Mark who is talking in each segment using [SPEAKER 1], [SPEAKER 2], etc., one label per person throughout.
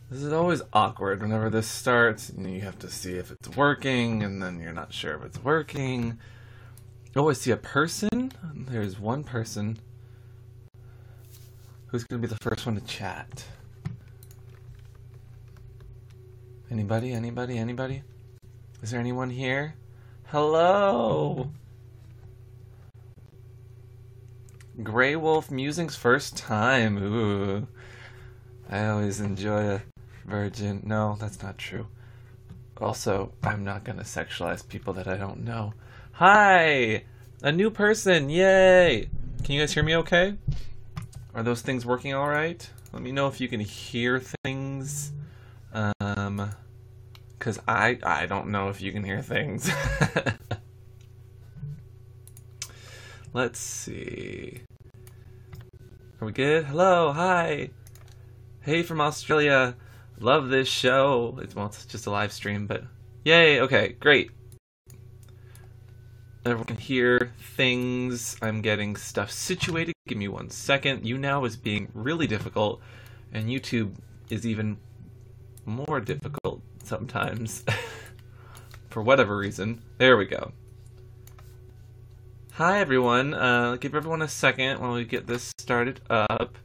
[SPEAKER 1] This is always awkward whenever this starts. You have to see if it's working, and then you're not sure if it's working. Oh, I see a person. There's one person. Who's going to be the first one to chat? Anybody? Anybody? Anybody? Is there anyone here? Hello! Grey Wolf Musing's first time. Ooh. I always enjoy a virgin. No, that's not true. Also, I'm not gonna sexualize people that I don't know. Hi! A new person! Yay! Can you guys hear me okay? Are those things working alright? Let me know if you can hear things. Cause I don't know if you can hear things. Let's see. Are we good? Hello, hi! Hey from Australia. Love this show. It's just a live stream, but yay, okay, great. Everyone can hear things. I'm getting stuff situated. Give me 1 second. YouNow is being really difficult, and YouTube is even more difficult sometimes. For whatever reason. There we go. Hi everyone. Give everyone a second while we get this started up.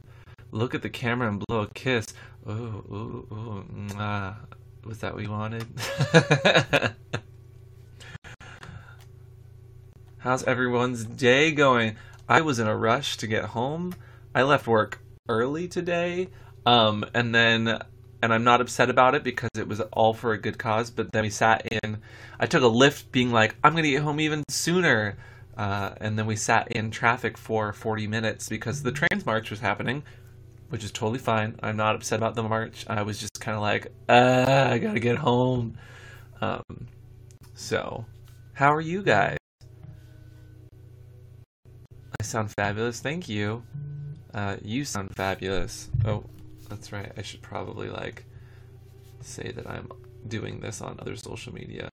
[SPEAKER 1] Look at the camera and blow a kiss. Ooh, ooh, ooh. Was that what you wanted? How's everyone's day going? I was in a rush to get home. I left work early today. And I'm not upset about it because it was all for a good cause. But then we sat in. I took a Lyft being like, I'm going to get home even sooner. And then we sat in traffic for 40 minutes because the Trans March was happening. Which is totally fine. I'm not upset about the march. I was just kind of like, I gotta get home. So, how are you guys? I sound fabulous. Thank you. You sound fabulous. Oh, that's right. I should probably, say that I'm doing this on other social media.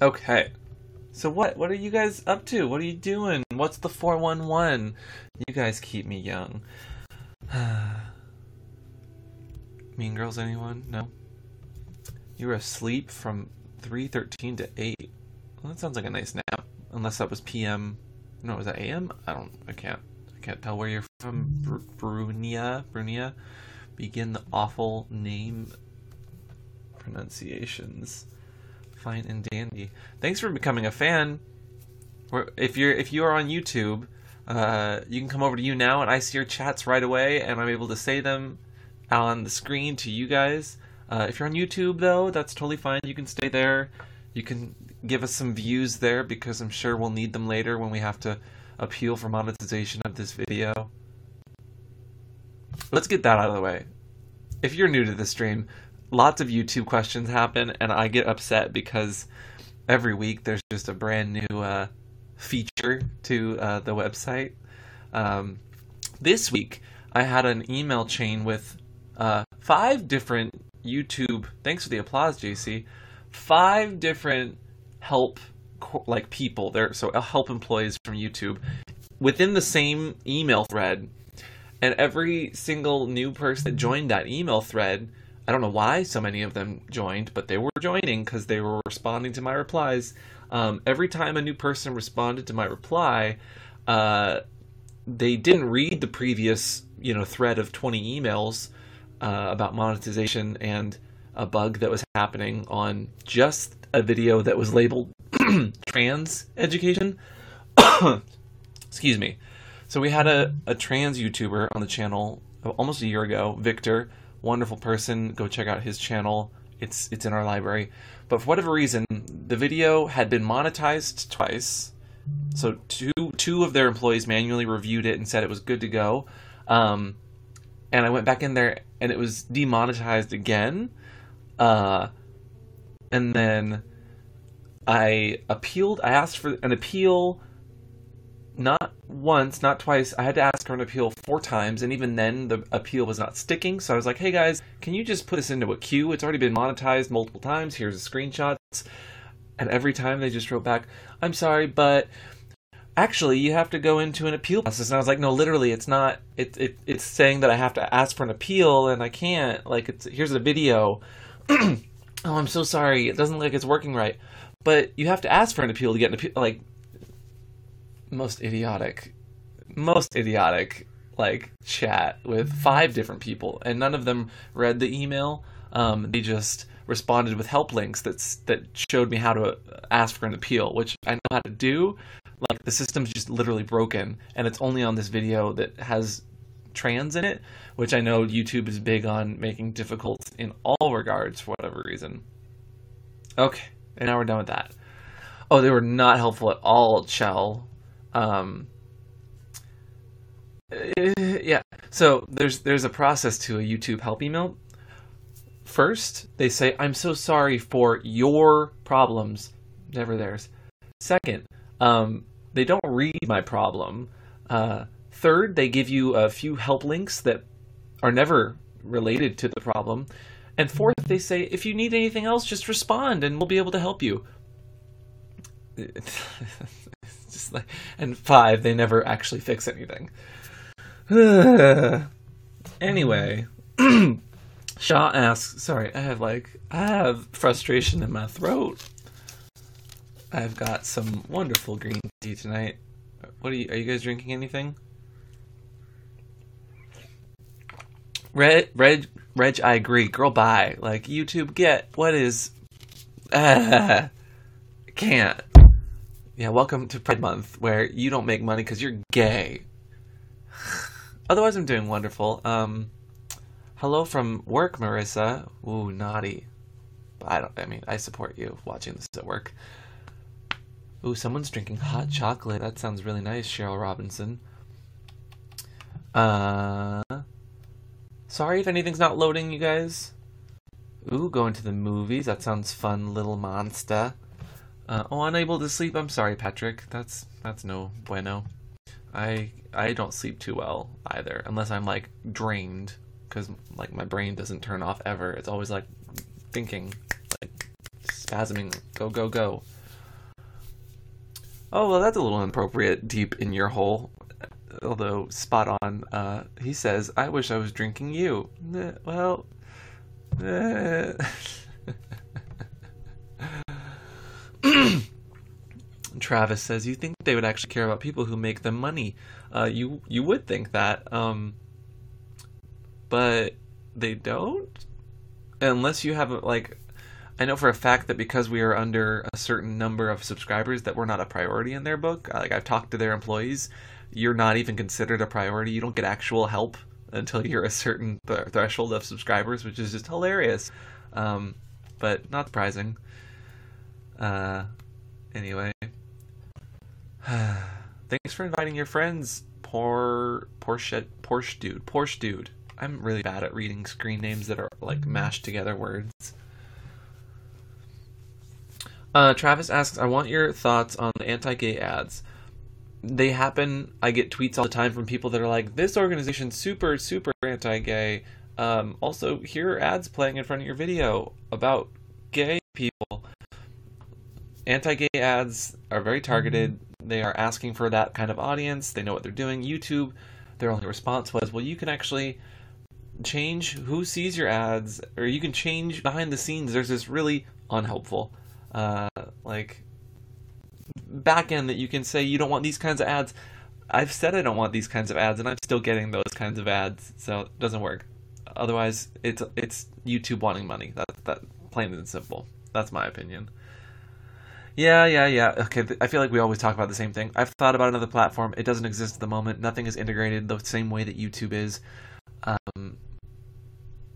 [SPEAKER 1] Okay. So what are you guys up to? What are you doing? What's the 411? You guys keep me young. Mean Girls, anyone? No? You were asleep from 3:13 to 8. Well, that sounds like a nice nap. Unless that was PM. No, was that AM? I can't tell where you're from. Brunia. Begin the awful name pronunciations. Fine and dandy. Thanks for becoming a fan. If you are on YouTube, you can come over to YouNow and I see your chats right away and I'm able to say them on the screen to you guys. If you're on YouTube though, that's totally fine. You can stay there. You can give us some views there because I'm sure we'll need them later when we have to appeal for monetization of this video. Let's get that out of the way. If you're new to the stream, lots of YouTube questions happen, and I get upset because every week there's just a brand new feature to the website. This week, I had an email chain with 5 different YouTube... Thanks for the applause, JC. 5 different help people. So help employees from YouTube within the same email thread. And every single new person that joined that email thread... I don't know why so many of them joined, but they were joining because they were responding to my replies. Every time a new person responded to my reply, they didn't read the previous, thread of 20 emails about monetization and a bug that was happening on just a video that was labeled trans education. Excuse me. So we had a trans YouTuber on the channel almost a year ago, Victor. Wonderful person. Go check out his channel. It's in our library. But for whatever reason, the video had been monetized twice. So two of their employees manually reviewed it and said it was good to go. And I went back in there and it was demonetized again. And then I appealed. I asked for an appeal. Not once, not twice. I had to ask for an appeal 4 times, and even then the appeal was not sticking. So I was like, hey guys, can you just put this into a queue? It's already been monetized multiple times. Here's the screenshots. And every time they just wrote back, I'm sorry, but actually, you have to go into an appeal process. And I was like, no, literally, it's not. It's saying that I have to ask for an appeal, and I can't. Like, here's a video. Oh, I'm so sorry. It doesn't look like it's working right. But you have to ask for an appeal to get an appeal. Like, most idiotic, like, chat with 5 different people, and none of them read the email. They just responded with help links that showed me how to ask for an appeal, which I know how to do. Like, the system's just literally broken, and it's only on this video that has trans in it, which I know YouTube is big on making difficult in all regards for whatever reason. Okay, and now we're done with that. Oh, they were not helpful at all, Chell. Yeah, so there's a process to a YouTube help email. First, they say, I'm so sorry for your problems, never theirs. Second, they don't read my problem. Third, they give you a few help links that are never related to the problem. And fourth, they say, if you need anything else, just respond and we'll be able to help you. It's just like, and 5, they never actually fix anything. Anyway, Shaw asks, sorry, I have frustration in my throat. I've got some wonderful green tea tonight. Are you guys drinking anything? Reg, I agree. Girl, bye. Like, YouTube, what is... Can't. Yeah, welcome to Pride Month, where you don't make money because you're gay. Otherwise, I'm doing wonderful. Hello from work, Marissa. Ooh, naughty. But I support you watching this at work. Ooh, someone's drinking hot chocolate. That sounds really nice, Cheryl Robinson. Sorry if anything's not loading, you guys. Ooh, going to the movies. That sounds fun, little monster. Unable to sleep. I'm sorry, Patrick. That's no bueno. I don't sleep too well either, unless I'm like drained, because like my brain doesn't turn off ever. It's always like thinking, like spasming. Go go go. Oh well, that's a little inappropriate. Deep in your hole, although spot on. He says, "I wish I was drinking you." Well. Travis says, you think they would actually care about people who make them money. You would think that, but they don't, unless you have like, I know for a fact that because we are under a certain number of subscribers that we're not a priority in their book. Like, I've talked to their employees, you're not even considered a priority. You don't get actual help until you're a certain threshold of subscribers, which is just hilarious, but not surprising. Anyway, thanks for inviting your friends, Porsche dude. I'm really bad at reading screen names that are like mashed together words. Travis asks, I want your thoughts on the anti-gay ads. They happen. I get tweets all the time from people that are like, this organization's super, super anti-gay. Also, here are ads playing in front of your video about gay people. Anti-gay ads are very targeted. They are asking for that kind of audience. They know what they're doing. YouTube, their only response was, well, you can actually change who sees your ads, or you can change behind the scenes. There's this really unhelpful like back end that you can say you don't want these kinds of ads. I've said I don't want these kinds of ads, and I'm still getting those kinds of ads, so it doesn't work. Otherwise, it's YouTube wanting money. That plain and simple. That's my opinion. Yeah. Okay, I feel like we always talk about the same thing. I've thought about another platform. It doesn't exist at the moment. Nothing is integrated the same way that YouTube is.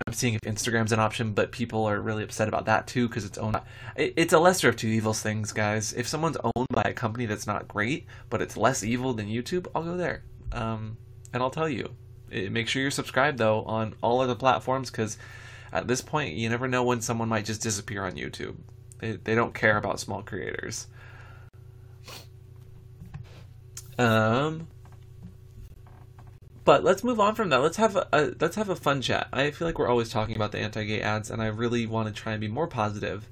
[SPEAKER 1] I'm seeing if Instagram's an option, but people are really upset about that too because it's a lesser of two evils things, guys. If someone's owned by a company that's not great, but it's less evil than YouTube, I'll go there. And I'll tell you. Make sure you're subscribed, though, on all other platforms, because at this point, you never know when someone might just disappear on YouTube. They don't care about small creators. But let's move on from that. Let's have a fun chat. I feel like we're always talking about the anti-gay ads, and I really want to try and be more positive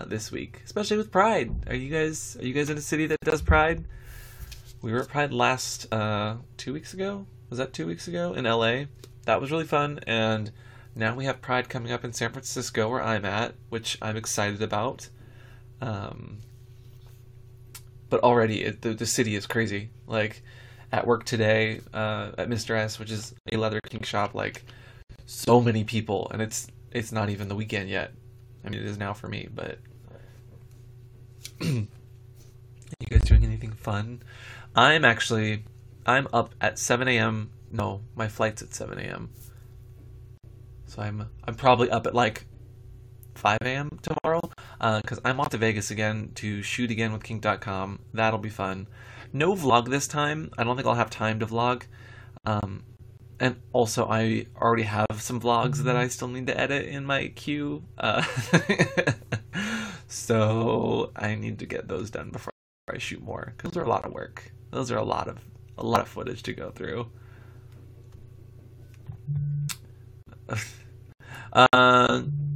[SPEAKER 1] this week, especially with Pride. Are you guys in a city that does Pride? We were at Pride last 2 weeks ago. Was that 2 weeks ago in LA? That was really fun, and now we have Pride coming up in San Francisco, where I'm at, which I'm excited about. But already the city is crazy. Like at work today, at Mr. S, which is a leather kink shop, like so many people, and it's not even the weekend yet. I mean, it is now for me, but you guys doing anything fun? I'm up at 7 a.m. No, my flight's at 7 a.m. So I'm probably up at like 5 a.m. tomorrow, because I'm off to Vegas again to shoot again with kink.com. That'll be fun. No vlog this time. I don't think I'll have time to vlog. And also, I already have some vlogs that I still need to edit in my queue. So I need to get those done before I shoot more, because those are a lot of work. Those are a lot of footage to go through.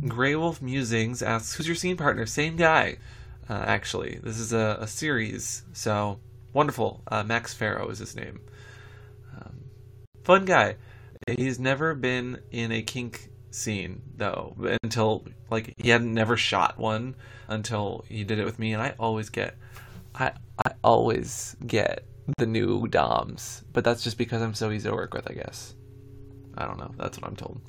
[SPEAKER 1] Grey Wolf Musings asks, who's your scene partner? Same guy, actually. This is a series, so wonderful. Max Farrow is his name. Fun guy. He's never been in a kink scene, though, until, like, he had never shot one until he did it with me, and I always get the new DOMs, but that's just because I'm so easy to work with, I guess. I don't know. That's what I'm told.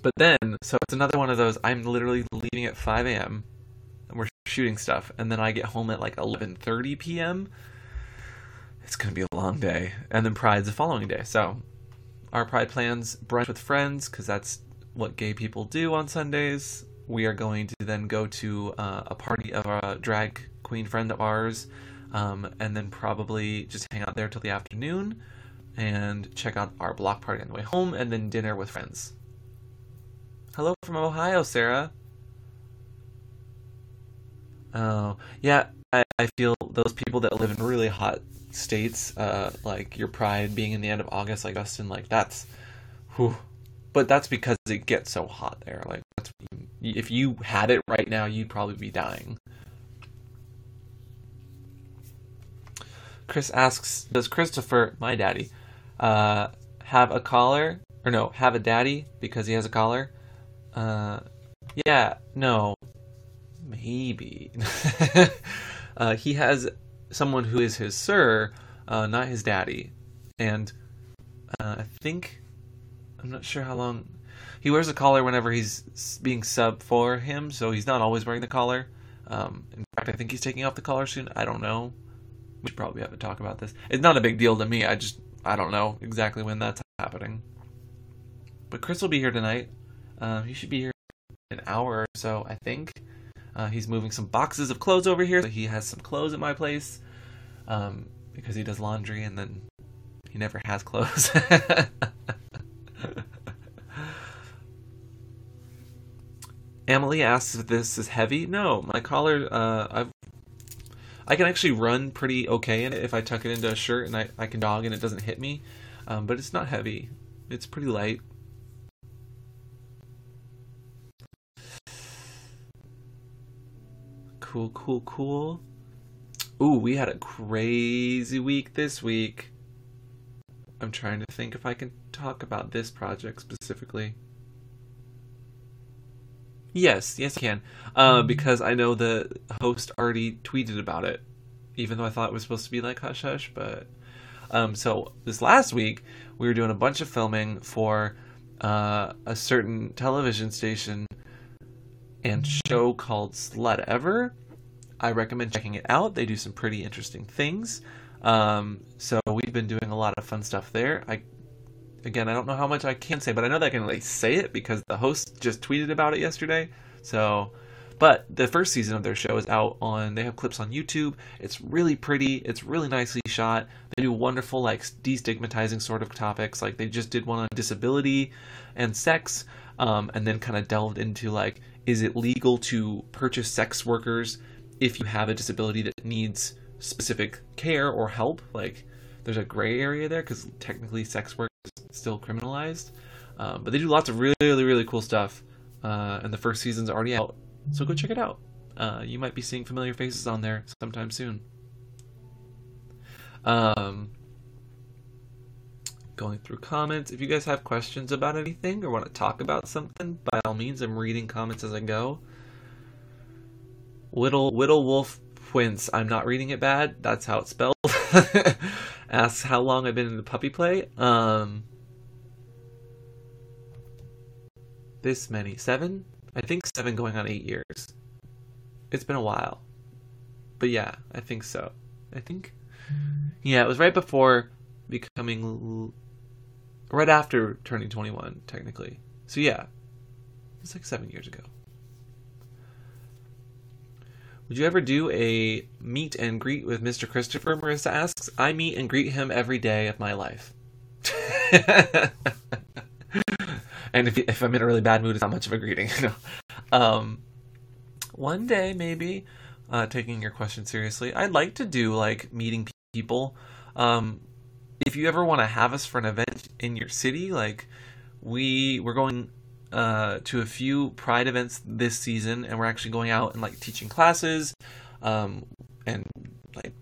[SPEAKER 1] But then, so it's another one of those, I'm literally leaving at 5 a.m. and we're shooting stuff, and then I get home at like 11:30 p.m. It's going to be a long day. And then Pride's the following day. So our Pride plans, brunch with friends, because that's what gay people do on Sundays. We are going to then go to a party of a drag queen friend of ours, and then probably just hang out there till the afternoon and check out our block party on the way home, and then dinner with friends. Hello from Ohio, Sarah. Oh, yeah, I feel those people that live in really hot states, like your Pride being in the end of August, like Dustin, like that's, whew. But that's because it gets so hot there. Like, if you had it right now, you'd probably be dying. Chris asks, does Christopher, my daddy, have a collar? Or no, have a daddy because he has a collar? Yeah, no, maybe. He has someone who is his sir, not his daddy. And I think, I'm not sure how long, he wears a collar whenever he's being sub for him, so he's not always wearing the collar. In fact, I think he's taking off the collar soon. I don't know. We should probably have to talk about this. It's not a big deal to me. I don't know exactly when that's happening. But Chris will be here tonight. He should be here in an hour or so, I think. He's moving some boxes of clothes over here. So he has some clothes at my place, because he does laundry and then he never has clothes. Emily asks if this is heavy. No, my collar, I can actually run pretty okay in it if I tuck it into a shirt and I can jog and it doesn't hit me. But it's not heavy. It's pretty light. Cool. Ooh, we had a crazy week this week. I'm trying to think if I can talk about this project specifically. Yes, I can. Because I know the host already tweeted about it, even though I thought it was supposed to be like hush hush. But so this last week we were doing a bunch of filming for a certain television station and show called Slut Ever. I recommend checking it out. They do some pretty interesting things. So we've been doing a lot of fun stuff there. I don't know how much I can say, but I know that I can at least say it because the host just tweeted about it yesterday. So, but the first season of their show is out they have clips on YouTube. It's really pretty. It's really nicely shot. They do wonderful, like, destigmatizing sort of topics. Like, they just did one on disability and sex, and then kind of delved into, like, is it legal to purchase sex workers if you have a disability that needs specific care or help? Like, there's a gray area there because technically sex work is still criminalized. But they do lots of really, really cool stuff. And the first season's already out. So go check it out. You might be seeing familiar faces on there sometime soon. Going through comments. If you guys have questions about anything or want to talk about something, by all means, I'm reading comments as I go. Whittle Wolf Quince. I'm not reading it bad. That's how it's spelled. Asks how long I've been in the puppy play. This many. 7? I think 7 going on 8 years. It's been a while. But yeah, I think so. Yeah, it was right before becoming... Right after turning 21, technically. So yeah, it's like 7 years ago. Would you ever do a meet and greet with Mr. Christopher? Marissa asks. I meet and greet him every day of my life. And if I'm in a really bad mood, it's not much of a greeting. One day, maybe, taking your question seriously, I'd like to do, like, meeting people. If you ever want to have us for an event in your city, like, we're going to a few Pride events this season, and we're actually going out and, like, teaching classes, and, like,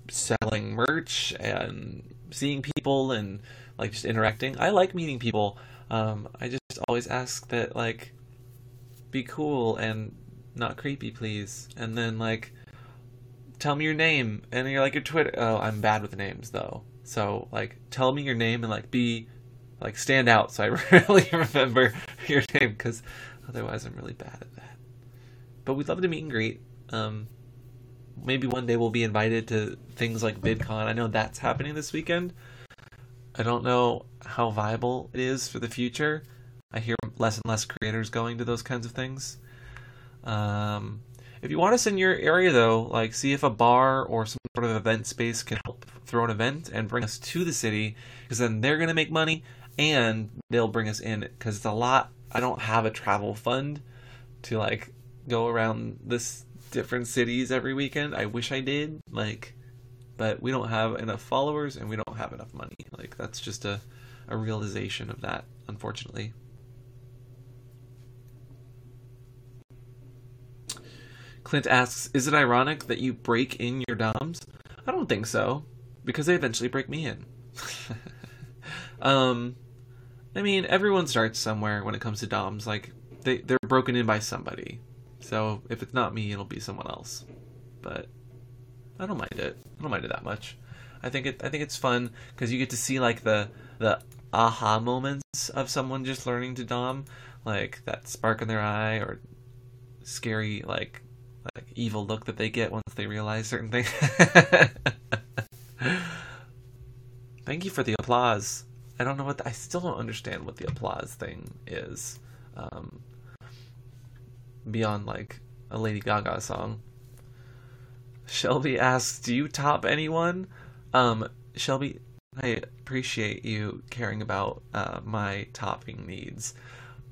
[SPEAKER 1] selling merch, and seeing people, and, like, just interacting. I like meeting people. I just always ask that, like, be cool and not creepy, please. And then, like, tell me your name, and you're like, your Twitter. Oh, I'm bad with names, though. So, like, tell me your name and, like, stand out so I really remember your name, because otherwise I'm really bad at that. But we'd love to meet and greet. Maybe one day we'll be invited to things like VidCon. I know that's happening this weekend. I don't know how viable it is for the future. I hear less and less creators going to those kinds of things. If you want us in your area, though, like, see if a bar or some sort of event space can help throw an event and bring us to the city, because then they're going to make money and they'll bring us in, because it's a lot. I don't have a travel fund to, like, go around this different cities every weekend. I wish I did, like, but we don't have enough followers and we don't have enough money. Like, that's just a realization of that, unfortunately. Clint asks, is it ironic that you break in your DOMs? I don't think so, because they eventually break me in. I mean, everyone starts somewhere when it comes to DOMs. Like, they're broken in by somebody. So if it's not me, it'll be someone else. But I don't mind it. I don't mind it that much. I think it's fun because you get to see, like, the aha moments of someone just learning to dom, like that spark in their eye or scary like evil look that they get once they realize certain things. Thank you for the applause. I don't know I still don't understand what the applause thing is. Beyond, like, a Lady Gaga song. Shelby asks, do you top anyone? Shelby, I appreciate you caring about my topping needs.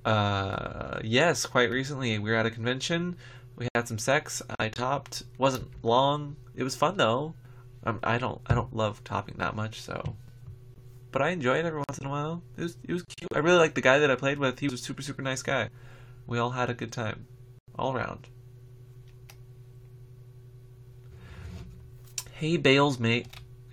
[SPEAKER 1] Yes, quite recently we were at a convention. We had some sex. I topped. Wasn't long. It was fun though. I don't love topping that much, so, but I enjoy it every once in a while. It was cute. I really liked the guy that I played with. He was a super, super nice guy. We all had a good time, all around. Hey, Bales, mate.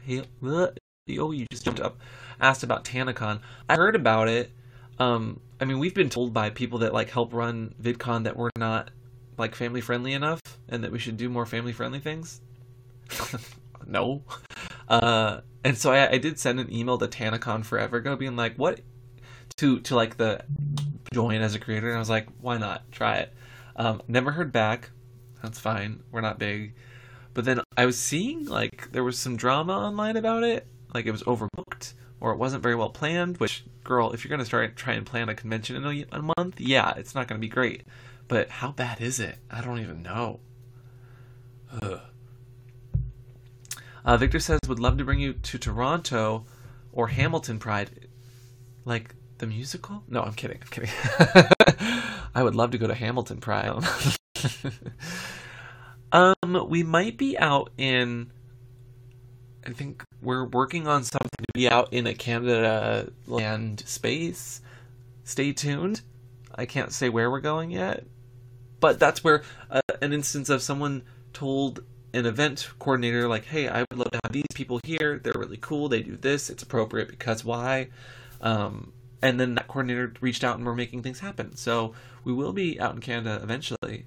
[SPEAKER 1] Hey, oh, you just jumped up. Asked about TanaCon. I heard about it. I mean, we've been told by people that, like, help run VidCon that we're not, like, family friendly enough, and that we should do more family friendly things. No. And so I did send an email to TanaCon forever ago, being like, what, to like the join as a creator, and I was like, why not? Try it. Never heard back. That's fine. We're not big. But then I was seeing, like, there was some drama online about it. Like, it was overbooked, or it wasn't very well planned, which, girl, if you're going to try and plan a convention in a month, yeah, it's not going to be great. But how bad is it? I don't even know. Ugh. Victor says, would love to bring you to Toronto or Hamilton Pride. Like, the musical? No, I'm kidding. I would love to go to Hamilton Pride. We might be out in, I think we're working on something to be out in a Canada land space. Stay tuned. I can't say where we're going yet. But that's where an instance of someone told an event coordinator, like, hey, I would love to have these people here. They're really cool. They do this. It's appropriate because why? And then that coordinator reached out and we're making things happen. So we will be out in Canada eventually.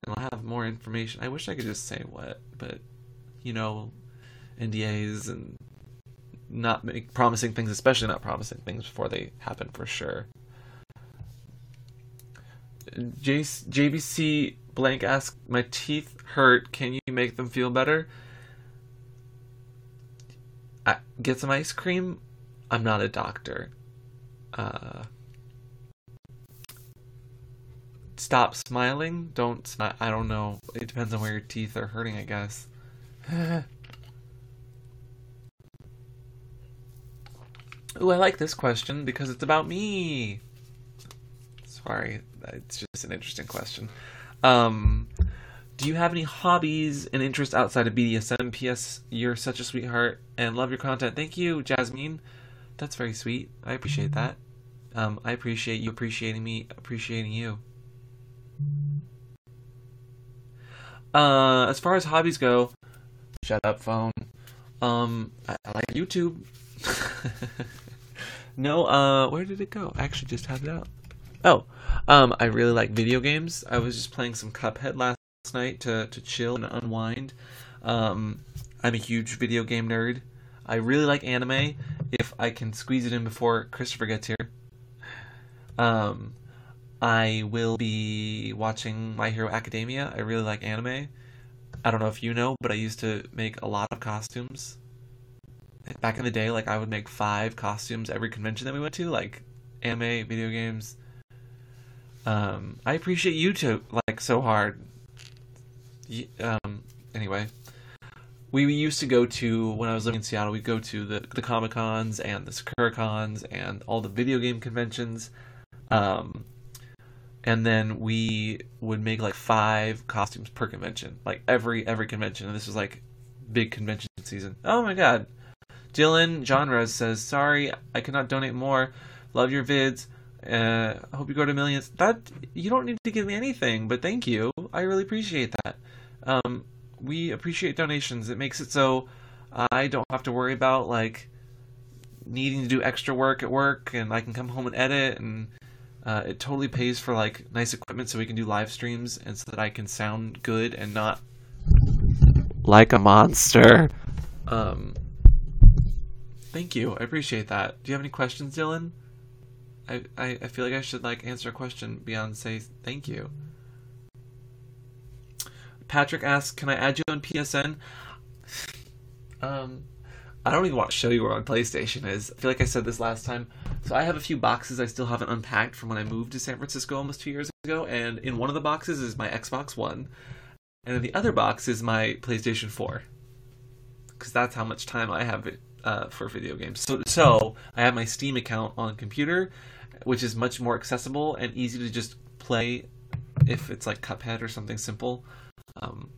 [SPEAKER 1] And I'll have more information. I wish I could just say what, but, you know, NDAs and not promising things, especially not promising things before they happen for sure. JBC blank asks, my teeth hurt. Can you make them feel better? Get some ice cream. I'm not a doctor. Stop smiling. Don't smile. I don't know. It depends on where your teeth are hurting, I guess. Ooh, I like this question because it's about me. Sorry, it's just an interesting question. Do you have any hobbies and interests outside of BDSM? P.S. You're such a sweetheart and love your content. Thank you, Jasmine. That's very sweet. I appreciate that. I appreciate you appreciating me, appreciating you. As far as hobbies go, shut up, phone. I like YouTube. No, where did it go? I actually just had it out. Oh, I really like video games. I was just playing some Cuphead last night to chill and unwind. I'm a huge video game nerd. I really like anime. If I can squeeze it in before Christopher gets here. I will be watching My Hero Academia. I really like anime. I don't know if you know, but I used to make a lot of costumes. Back in the day, like, I would make 5 costumes every convention that we went to, like anime, video games. I appreciate you two, like, so hard. Anyway, we used to go to, when I was living in Seattle, we'd go to the Comic-Cons and the Sakura-Cons and all the video game conventions. And then we would make like 5 costumes per convention, like every convention. And this was like big convention season. Oh my god. Dylan Genres says, sorry, I cannot donate more. Love your vids. Hope you go to millions. That, you don't need to give me anything, but thank you. I really appreciate that. We appreciate donations. It makes it so I don't have to worry about like needing to do extra work at work, and I can come home and edit, and it totally pays for like nice equipment so we can do live streams and so that I can sound good and not like a monster. Thank you. I appreciate that. Do you have any questions, Dylan? I feel like I should like answer a question beyond say thank you. Patrick asks, can I add you on PSN? I don't even want to show you where my PlayStation is. I feel like I said this last time. So I have a few boxes I still haven't unpacked from when I moved to San Francisco almost 2 years ago, and in one of the boxes is my Xbox One, and in the other box is my PlayStation 4. Because that's how much time I have for video games. So I have my Steam account on computer, which is much more accessible and easy to just play if it's like Cuphead or something simple. I'm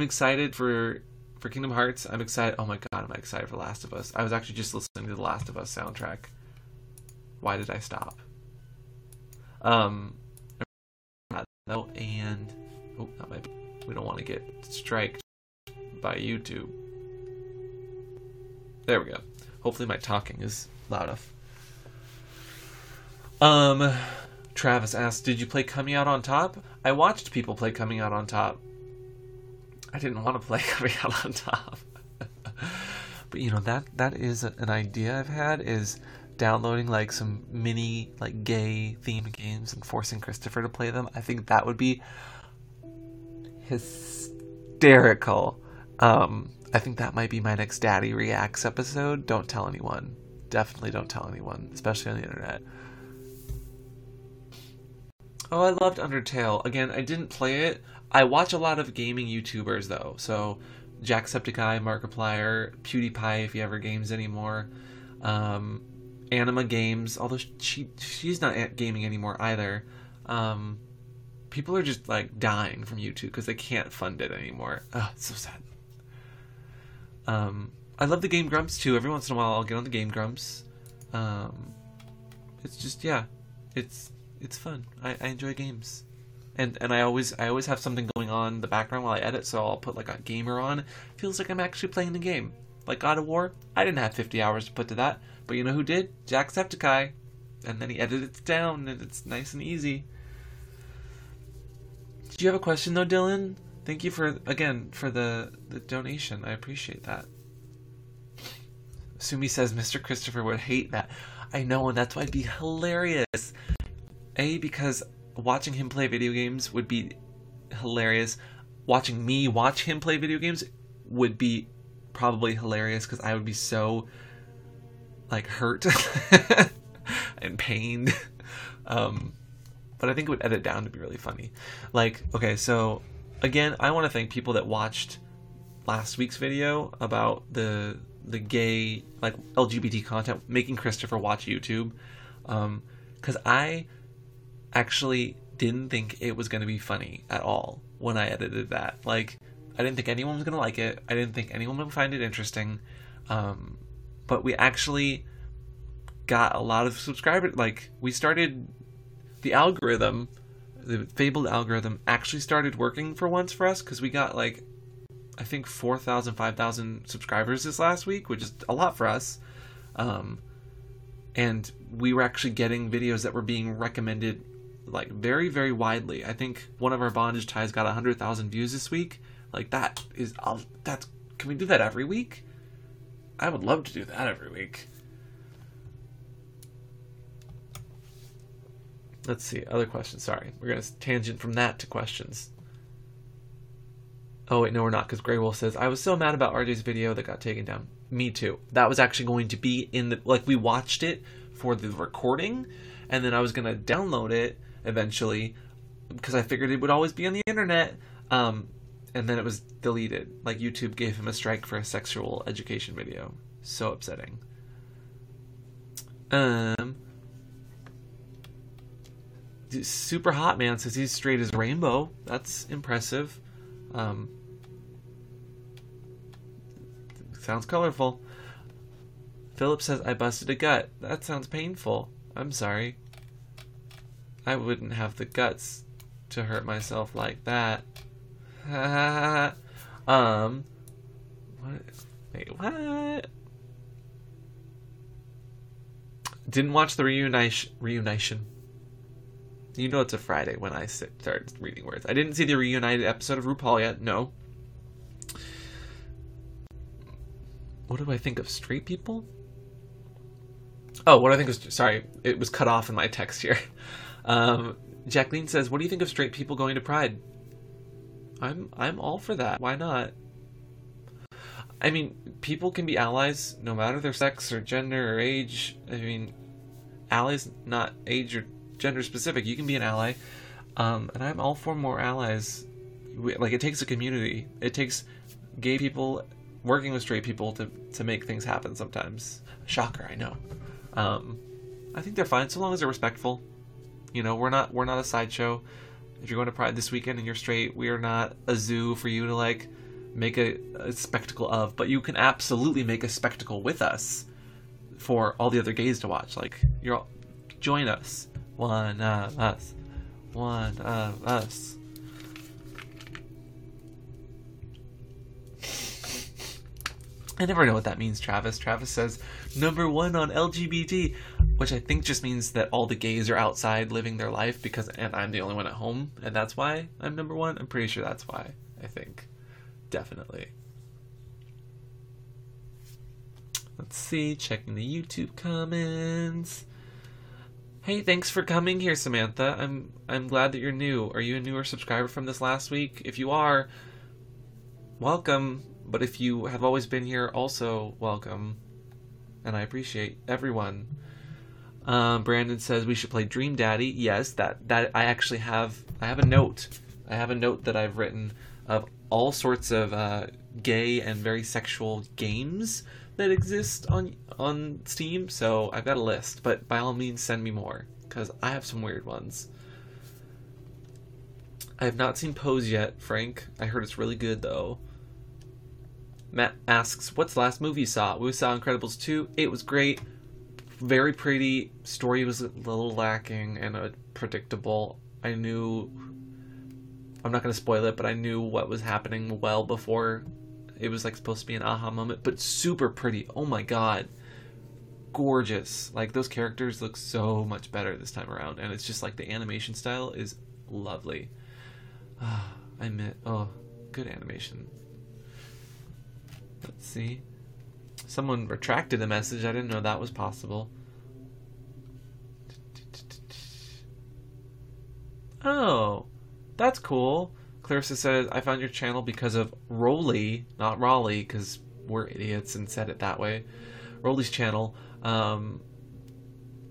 [SPEAKER 1] excited for Kingdom Hearts. I'm excited. Oh my god, am I excited for The Last of Us. I was actually just listening to The Last of Us soundtrack. Why did I stop? No, and that might be, we don't want to get striked by YouTube. There we go. Hopefully my talking is loud enough. Travis asked, did you play Coming Out on Top? I watched people play Coming Out on Top. I didn't want to play Coming Out on Top. But you know, that is an idea I've had, is downloading like some mini like gay themed games and forcing Christopher to play them. I think that would be hysterical. I think that might be my next Daddy Reacts episode. Don't tell anyone. Definitely don't tell anyone, especially on the internet. Oh, I loved Undertale. Again, I didn't play it. I watch a lot of gaming YouTubers, though. So, Jacksepticeye, Markiplier, PewDiePie, if he ever games anymore. Anima Games, although she's not gaming anymore either. People are just, like, dying from YouTube because they can't fund it anymore. Ugh, it's so sad. I love the Game Grumps, too. Every once in a while, I'll get on the Game Grumps. It's just, yeah. It's It's fun. I enjoy games. And I always have something going on in the background while I edit, so I'll put like a gamer on. Feels like I'm actually playing the game. Like God of War, I didn't have 50 hours to put to that, but you know who did? Jacksepticeye. And then he edited it down, and it's nice and easy. Did you have a question though, Dylan? Thank you for the donation. I appreciate that. Sumi says Mr. Christopher would hate that. I know, and that's why it'd be hilarious. Because watching him play video games would be hilarious. Watching me watch him play video games would be probably hilarious because I would be so like hurt and pained. But I think it would edit down to be really funny. Like, okay, so again, I want to thank people that watched last week's video about the gay, like LGBT content, making Christopher watch YouTube. Because I actually didn't think it was going to be funny at all when I edited that. Like, I didn't think anyone was going to like it. I didn't think anyone would find it interesting. But we actually got a lot of subscribers. Like, we started the algorithm, the fabled algorithm actually started working for once for us, because we got like, I think 4,000, 5,000 subscribers this last week, which is a lot for us. And we were actually getting videos that were being recommended like very, very widely. I think one of our bondage ties got 100,000 views this week. Like, that is, can we do that every week? I would love to do that every week. Let's see, other questions. Sorry, we're going to tangent from that to questions. Oh, wait, no, we're not, because Grey Wolf says, I was so mad about RJ's video that got taken down. Me too. That was actually going to be in the, like, we watched it for the recording, and then I was going to download it eventually, because I figured it would always be on the internet, and then it was deleted. Like, YouTube gave him a strike for a sexual education video. So upsetting. Super Hot Man says he's straight as rainbow. That's impressive. Sounds colorful. Philip says, I busted a gut. That sounds painful. I'm sorry. I wouldn't have the guts to hurt myself like that. What? Wait, what? Didn't watch the reunition. You know it's a Friday when I start reading words. I didn't see the reunited episode of RuPaul yet. No. What do I think of straight people? Oh, what do I think of... Sorry, it was cut off in my text here. Jacqueline says, what do you think of straight people going to Pride? I'm all for that. Why not? I mean, people can be allies no matter their sex or gender or age. I mean, allies not age or gender specific. You can be an ally. And I'm all for more allies. Like, it takes a community. It takes gay people working with straight people to make things happen sometimes. Shocker, I know. I think they're fine so long as they're respectful. You know, we're not a sideshow. If you're going to Pride this weekend and you're straight, we are not a zoo for you to like make a spectacle of, but you can absolutely make a spectacle with us for all the other gays to watch. Like, join us. One of us. One of us. I never know what that means, Travis. Travis says, number one on LGBT, which I think just means that all the gays are outside living their life and I'm the only one at home, and that's why I'm number one. I'm pretty sure that's why, I think. Definitely. Let's see, checking the YouTube comments. Hey, thanks for coming here, Samantha. I'm glad that you're new. Are you a newer subscriber from this last week? If you are, welcome. But if you have always been here, also welcome. And I appreciate everyone. Brandon says we should play Dream Daddy. Yes, that I actually have. I have a note. I have a note that I've written of all sorts of gay and very sexual games that exist on Steam. So I've got a list. But by all means, send me more, because I have some weird ones. I have not seen Pose yet, Frank. I heard it's really good though. Matt asks, what's the last movie you saw? We saw Incredibles 2. It was great. very pretty. Story was a little lacking and predictable. I knew, I'm not going to spoil it, but I knew what was happening well before it was like supposed to be an aha moment. But super pretty. Oh my god, gorgeous. Like, those characters look so much better this time around, and it's just like the animation style is lovely. Good animation. Let's see. Someone retracted a message. I didn't know that was possible. Oh, that's cool. Clarissa says, I found your channel because of Rolly, not Raleigh, because we're idiots and said it that way. Rolly's channel.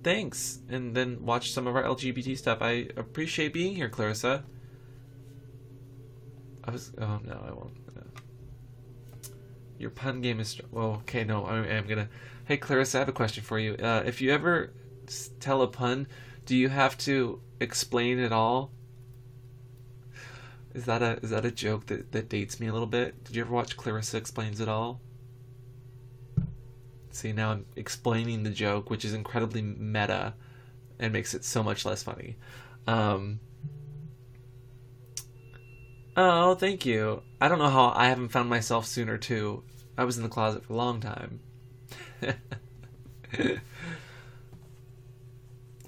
[SPEAKER 1] Thanks. And then watch some of our LGBT stuff. I appreciate being here, Clarissa. Oh no, I won't. Your pun game is... Well, okay, no, I'm gonna... Hey, Clarissa, I have a question for you. If you ever tell a pun, do you have to explain it all? Is that a joke that dates me a little bit? Did you ever watch Clarissa Explains It All? See, now I'm explaining the joke, which is incredibly meta and makes it so much less funny. Oh, thank you. I don't know how I haven't found myself sooner, too. I was in the closet for a long time.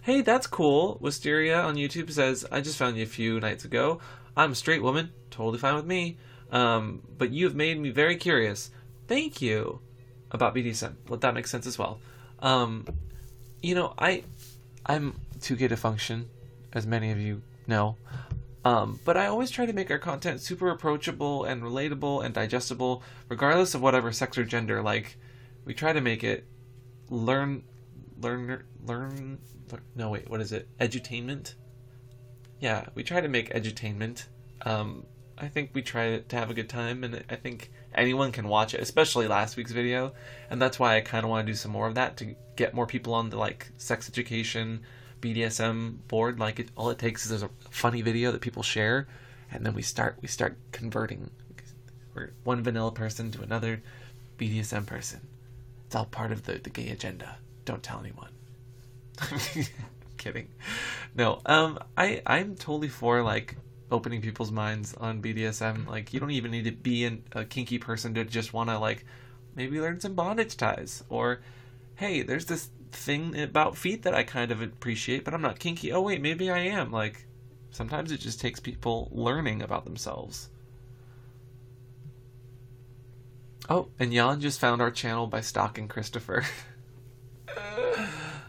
[SPEAKER 1] Hey, that's cool. Wisteria on YouTube says, I just found you a few nights ago. I'm a straight woman. Totally fine with me. But you have made me very curious. Thank you. About BDSM. Well, that makes sense as well. You know, I'm too gay to function, as many of you know. But I always try to make our content super approachable and relatable and digestible, regardless of whatever sex or gender. Like, we try to make it edutainment? Yeah, we try to make edutainment. I think we try to have a good time, and I think anyone can watch it, especially last week's video, and that's why I kind of want to do some more of that to get more people on the, like, sex education BDSM board. Like, all it takes is a funny video that people share, and then we start converting. We're one vanilla person to another BDSM person. It's all part of the gay agenda. Don't tell anyone. Kidding. No, I'm totally for, like, opening people's minds on BDSM. Like, you don't even need to be a kinky person to just want to, like, maybe learn some bondage ties, or hey, there's this thing about feet that I kind of appreciate, but I'm not kinky. Oh wait, maybe I am. Like, sometimes it just takes people learning about themselves. Oh, and Jan just found our channel by stalking Christopher.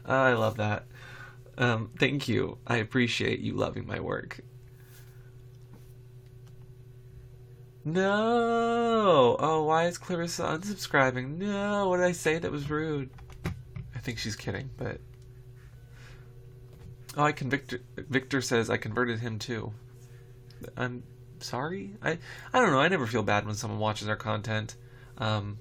[SPEAKER 1] I love that. Thank you. I appreciate you loving my work. No! Oh, why is Clarissa unsubscribing? No, what did I say that was rude? I think she's kidding, but... Oh, Victor says I converted him too. I'm sorry? I don't know, I never feel bad when someone watches our content. Oh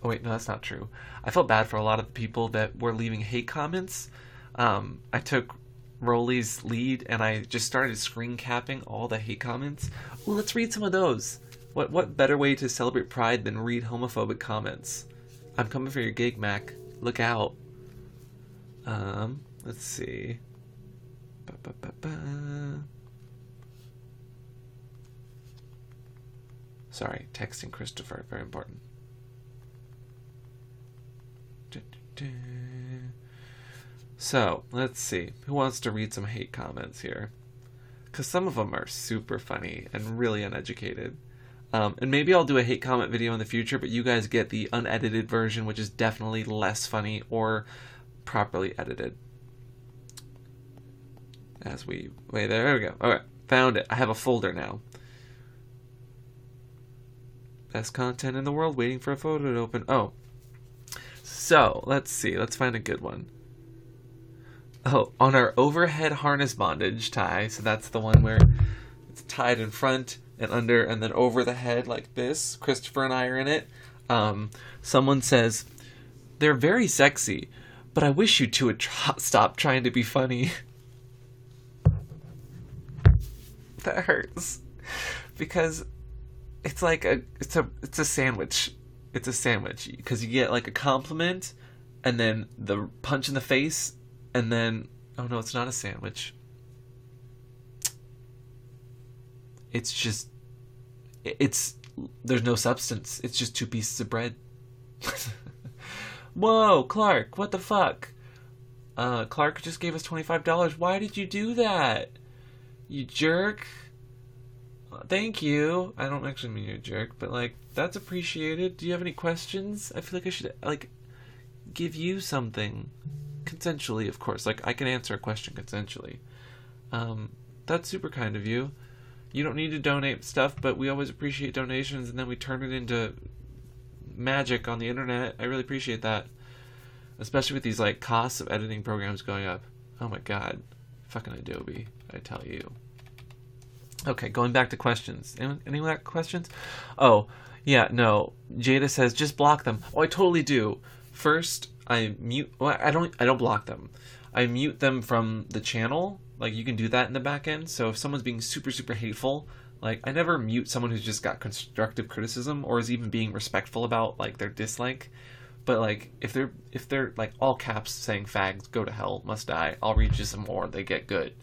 [SPEAKER 1] wait, no, that's not true. I felt bad for a lot of people that were leaving hate comments. I took Rolly's lead and I just started screen capping all the hate comments. Ooh, let's read some of those. What better way to celebrate Pride than read homophobic comments? I'm coming for your gig, Mac. Look out. Let's see. Sorry, texting Christopher, very important. So, let's see. Who wants to read some hate comments here? Because some of them are super funny and really uneducated. And maybe I'll do a hate comment video in the future, but you guys get the unedited version, which is definitely less funny or properly edited. Wait, there we go. Alright, found it. I have a folder now. Best content in the world, waiting for a photo to open. Oh. So, let's see. Let's find a good one. Oh, on our overhead harness bondage tie, so that's the one where it's tied in front and under and then over the head like this. Christopher and I are in it. Someone says, they're very sexy, but I wish you two would stop trying to be funny. That hurts. Because it's like it's a sandwich. It's a sandwich. Because you get like a compliment and then the punch in the face, and then, oh no, it's not a sandwich. It's just, there's no substance. It's just 2 pieces of bread. Whoa, Clark, what the fuck? Clark just gave us $25. Why did you do that? You jerk. Thank you. I don't actually mean you're a jerk, but, like, that's appreciated. Do you have any questions? I feel like I should, like, give you something. Consensually, of course. Like, I can answer a question consensually. That's super kind of you. You don't need to donate stuff, but we always appreciate donations, and then we turn it into magic on the internet. I really appreciate that. Especially with these, like, costs of editing programs going up. Oh my god. Fucking Adobe, I tell you. Okay, going back to questions. Anyone got questions? Oh, yeah, no. Jada says, just block them. Oh, I totally do. First, I mute... Well, I don't block them. I mute them from the channel. Like, you can do that in the back end. So if someone's being super, super hateful, like, I never mute someone who's just got constructive criticism or is even being respectful about, like, their dislike. But, like, if they're like, all caps saying fags, go to hell, must die, I'll read you some more, they get good.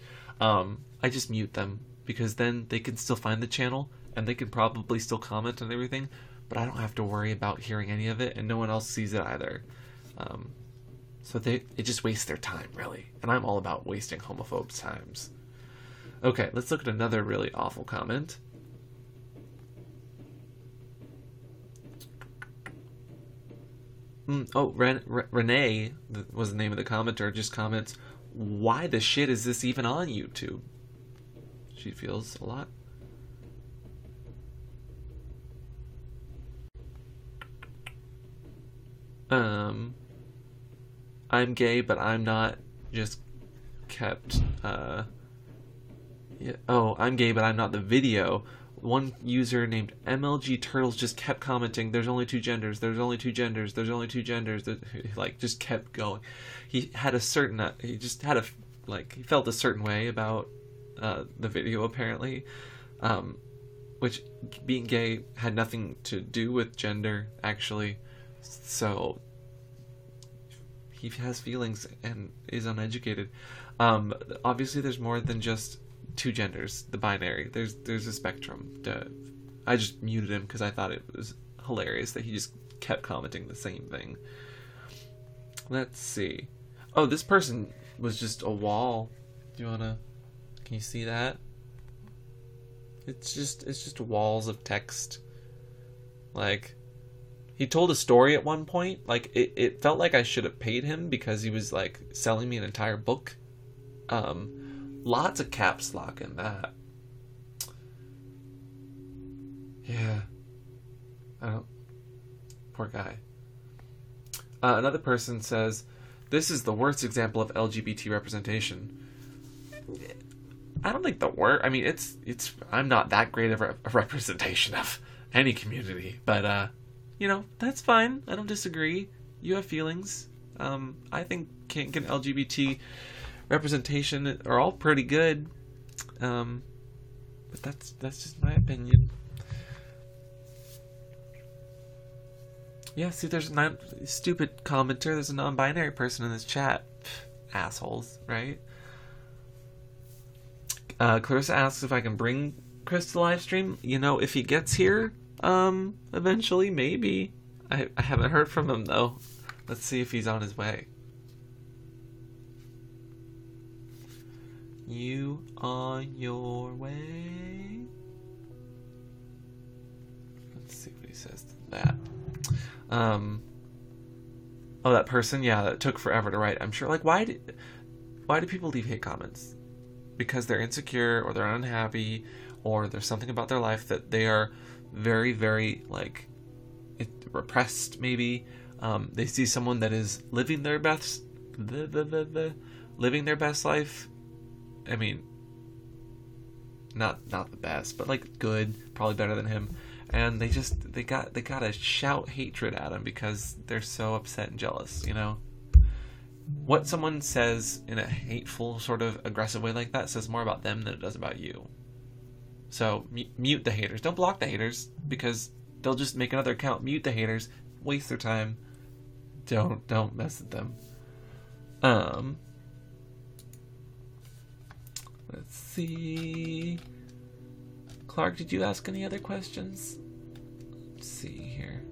[SPEAKER 1] I just mute them, because then they can still find the channel, and they can probably still comment on everything, but I don't have to worry about hearing any of it, and no one else sees it either. So it just wastes their time, really. And I'm all about wasting homophobes' times. Okay, let's look at another really awful comment. Renee was the name of the commenter, just comments, why the shit is this even on YouTube? She feels a lot. I'm gay, but I'm not, just kept, yeah. Oh, I'm gay, but I'm not the video. One user named MLG Turtles just kept commenting, there's only 2 genders, there's only 2 genders, there's only 2 genders, like, just kept going. He had a certain, he just had he felt a certain way about the video, apparently, which, being gay had nothing to do with gender, actually, so he has feelings and is uneducated. Obviously there's more than just 2 genders, the binary. There's a spectrum. I just muted him because I thought it was hilarious that he just kept commenting the same thing. Let's see. Oh, this person was just a wall. Do you wanna? Can you see that? It's just walls of text. Like, he told a story at one point. Like, it felt like I should have paid him because he was, like, selling me an entire book. Lots of caps lock in that. Yeah. Poor guy. Another person says, this is the worst example of LGBT representation. I don't think the worst. I mean, it's. I'm not that great of a representation of any community, but you know, that's fine. I don't disagree. You have feelings. I think kink and LGBT representation are all pretty good, but that's just my opinion. Yeah, see, there's a stupid commenter. There's a non-binary person in this chat. Pff, assholes, right? Clarissa asks if I can bring Chris to the live stream. You know, if he gets here, eventually, maybe. I haven't heard from him, though. Let's see if he's on his way. You on your way? Let's see what he says to that. Oh, that person? Yeah, that took forever to write. I'm sure, like, why do people leave hate comments? Because they're insecure, or they're unhappy, or there's something about their life that they are very, very, like, repressed, maybe. They see someone that is living their best, living their best life. I mean, not the best, but, like, good, probably better than him. And they gotta shout hatred at him because they're so upset and jealous, you know? What someone says in a hateful, sort of aggressive way like that says more about them than it does about you. So, mute the haters. Don't block the haters, because they'll just make another account, mute the haters, waste their time. Don't mess with them. Let's see. Clark, did you ask any other questions? Let's see here.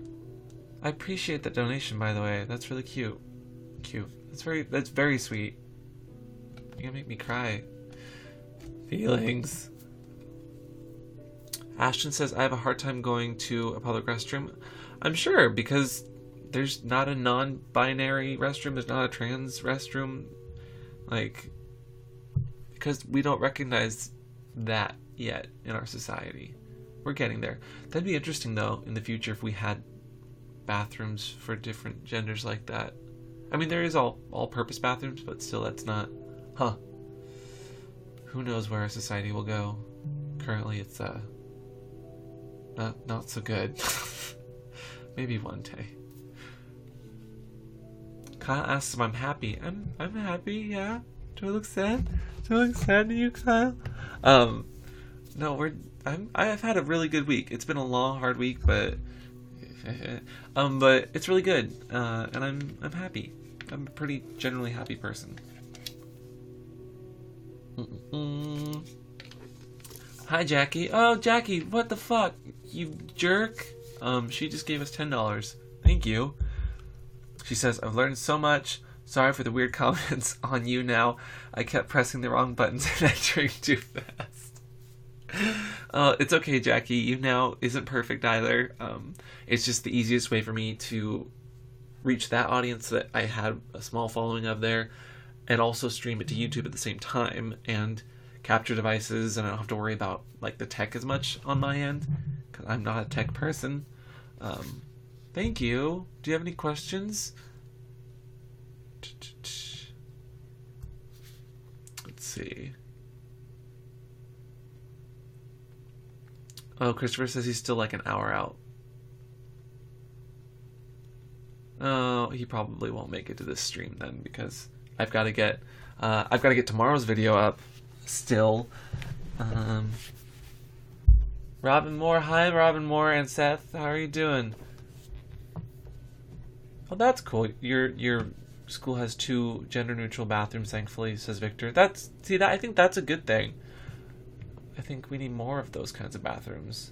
[SPEAKER 1] I appreciate that donation, by the way. That's really cute. That's very sweet. You're gonna make me cry. Feelings. Ashton says, I have a hard time going to a public restroom. I'm sure, because there's not a non-binary restroom, there's not a trans restroom. Like, because we don't recognize that yet in our society. We're getting there. That'd be interesting, though, in the future if we had bathrooms for different genders like that. I mean, there is all-purpose bathrooms, but still, that's not... Huh. Who knows where our society will go. Currently, it's, not so good. Maybe one day. Kyle asks if I'm happy. I'm happy, yeah. Do I look sad? Do I look sad to you, Kyle? No, I've had a really good week. It's been a long, hard week, but it's really good. And I'm happy. I'm a pretty generally happy person. Hi, Jackie. Oh, Jackie, what the fuck? You jerk. She just gave us $10. Thank you. She says, I've learned so much. Sorry for the weird comments on you now. I kept pressing the wrong buttons and entering too fast. It's okay, Jackie. You now isn't perfect either. It's just the easiest way for me to reach that audience that I had a small following of there, and also stream it to YouTube at the same time, and capture devices, and I don't have to worry about like the tech as much on my end, because I'm not a tech person. Thank you. Do you have any questions? Let's see. Oh, Christopher says he's still like an hour out. Oh, he probably won't make it to this stream then, because I've got to get tomorrow's video up still. Robin Moore, hi Robin Moore and Seth, how are you doing? Oh, that's cool. Your school has 2 gender-neutral bathrooms, thankfully, says Victor. I think that's a good thing. I think we need more of those kinds of bathrooms.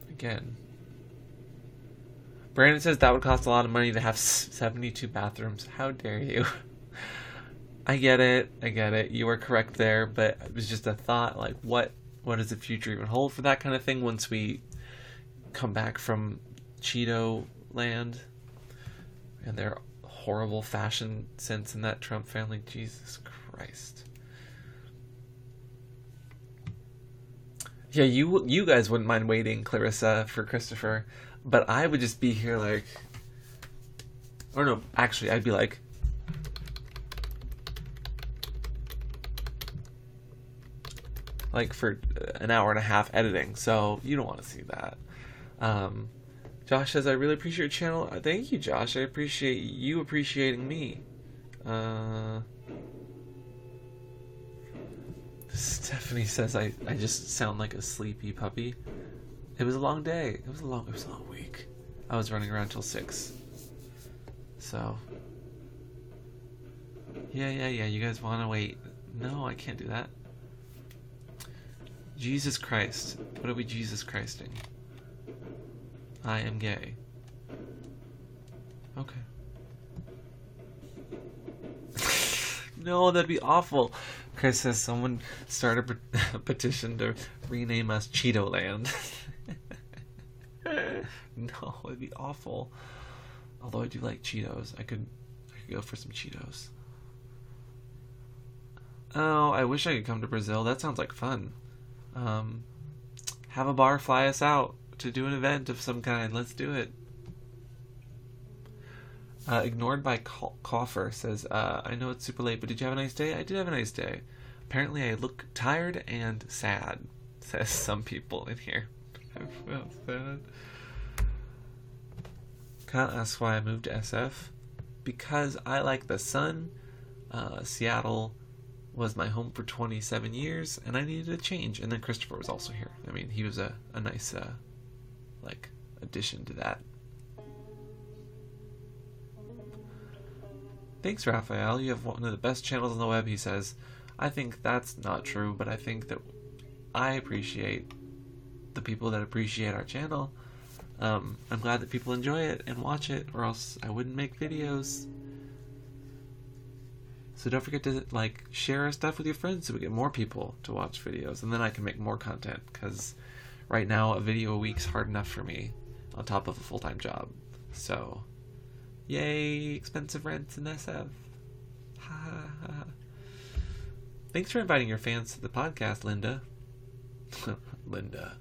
[SPEAKER 1] Again. Brandon says that would cost a lot of money to have 72 bathrooms. How dare you? I get it. You are correct there, but it was just a thought, like, what does the future even hold for that kind of thing once we come back from Cheeto land and their horrible fashion sense in that Trump family? Jesus Christ. Yeah, you guys wouldn't mind waiting, Clarissa, for Christopher, but I would just be here like, or no, actually, I'd be like, for an hour and a half editing, so you don't want to see that. Josh says, I really appreciate your channel. Thank you, Josh. I appreciate you appreciating me. Stephanie says, I just sound like a sleepy puppy. It was a long day. It was a long week. I was running around till 6. So. Yeah. You guys want to wait? No, I can't do that. Jesus Christ. What are we Jesus Christing? I am gay. Okay. No, that'd be awful. Chris says someone start a petition to rename us Cheeto Land. No, it'd be awful. Although I do like Cheetos. I could go for some Cheetos. Oh, I wish I could come to Brazil. That sounds like fun. Have a bar fly us out to do an event of some kind. Let's do it. Ignored by Coffer says, I know it's super late, but did you have a nice day? I did have a nice day. Apparently I look tired and sad, says some people in here. I feel sad. Kyle asks why I moved to SF. Because I like the sun. Seattle was my home for 27 years, and I needed a change. And then Christopher was also here. I mean, he was a nice, addition to that. Thanks, Raphael. You have one of the best channels on the web, he says. I think that's not true, but I think that I appreciate the people that appreciate our channel. I'm glad that people enjoy it and watch it, or else I wouldn't make videos. So don't forget to share our stuff with your friends so we get more people to watch videos, and then I can make more content, because right now a video a week's hard enough for me on top of a full-time job. So yay, expensive rents in SF. Ha ha ha. Thanks for inviting your fans to the podcast, Linda. Linda.